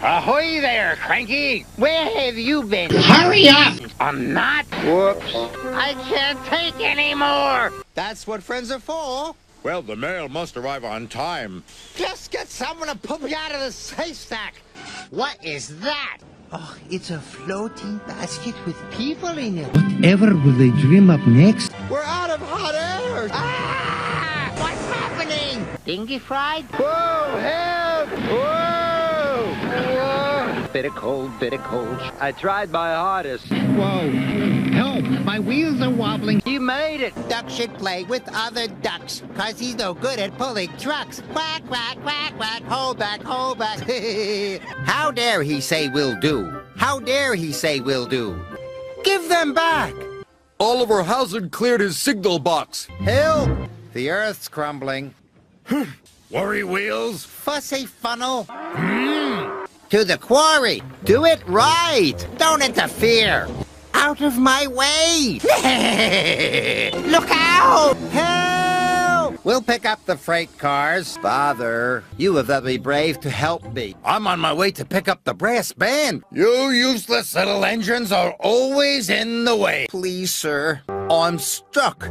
Ahoy there, Cranky! Where have you been? Hurry up! I'm not. Whoops. I can't take anymore. That's what friends are for. Well, the mail must arrive on time. Just get someone to put me out of this haystack. What is that? Oh, it's a floating basket with people in it. Whatever will they dream up next? We're out of hot air. Ah! What's happening? Dingy fried? Whoa, help! Whoa! Whoa! Bit of cold, bit of cold. I tried my hardest. Whoa! Help! My wheels are wobbling. You made it. Duck should play with other ducks, 'cause he's no good at pulling trucks. Quack, quack, quack, quack, hold back, hold back. How dare he say will do? How dare he say will do? Give them back! Oliver Hazard cleared his signal box. Help! The earth's crumbling. Worry wheels? Fussy funnel. To the quarry. Do it right. Don't interfere. Out of my way! Look out! Help! We'll pick up the freight cars. Father, you have to be brave to help me. I'm on my way to pick up the brass band. You useless little engines are always in the way. Please, sir. I'm stuck.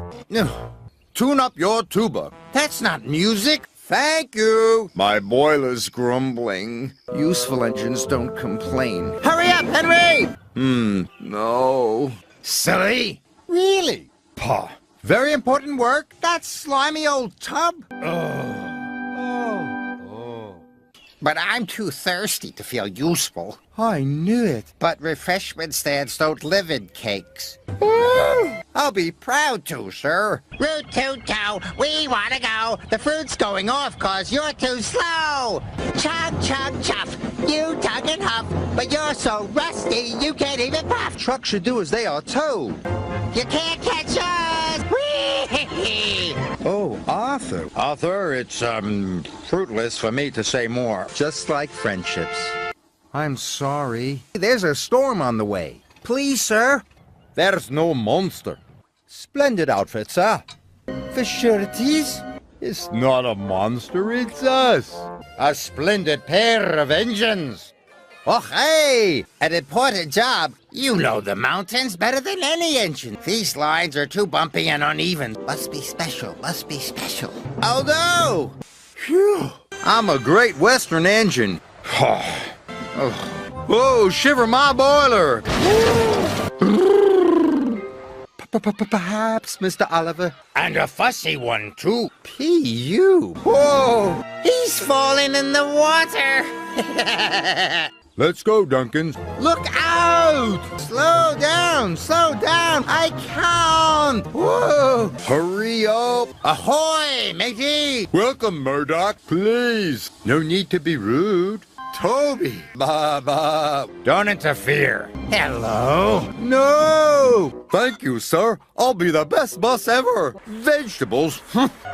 Tune up your tuba. That's not music. Thank you. My boiler's grumbling. Useful engines don't complain. Hurry up, Henry! No. Silly. Really? Pa. Very important work. That slimy old tub. But I'm too thirsty to feel useful. I knew it. But refreshment stands don't live in cakes. I'll be proud to, sir. Root toot toe, we wanna go. The fruit's going off 'cause you're too slow. Chug chug chuff, you tug and huff, but you're so rusty you can't even puff. Trucks should do as they are told. You can't catch us. Whee! Oh, Arthur. Arthur, it's, fruitless for me to say more. Just like friendships. I'm sorry. There's a storm on the way. Please, sir. There's no monster. Splendid outfit, sir. For sureties? It's not a monster, it's us. A splendid pair of engines. Oh, hey! An important job. You know the mountains better than any engine. These lines are too bumpy and uneven. Must be special, must be special. Oh, no! Phew. I'm a great Western engine. Whoa, shiver my boiler! Perhaps, Mr. Oliver. And a fussy one, too. P.U. Whoa! He's falling in the water! Let's go, Duncans. Look out! Slow down, I count! Whoa! Hurry up. Ahoy, matey! Welcome, Murdoch. Please. No need to be rude. Toby. Baba. Don't interfere. Hello? No! Thank you, sir. I'll be the best bus ever. Vegetables?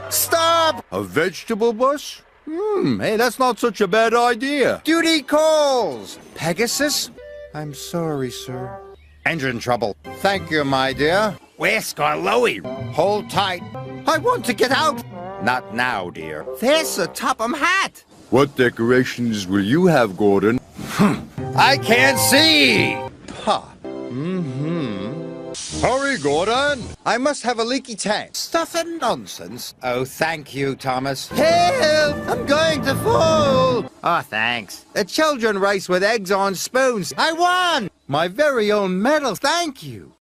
Stop! A vegetable bus? Hey, that's not such a bad idea. Duty calls! Pegasus? I'm sorry, sir. Engine trouble. Thank you, my dear. Where's Scarloey? Hold tight. I want to get out. Not now, dear. There's a Topham hat. What decorations will you have, Gordon? I can't see! Ha. Hurry, Gordon. I must have a leaky tank. Stuff and nonsense. Oh, thank you, Thomas. Help! I'm going to fall! Oh, thanks. A children race with eggs on spoons. I won! My very own medal. Thank you.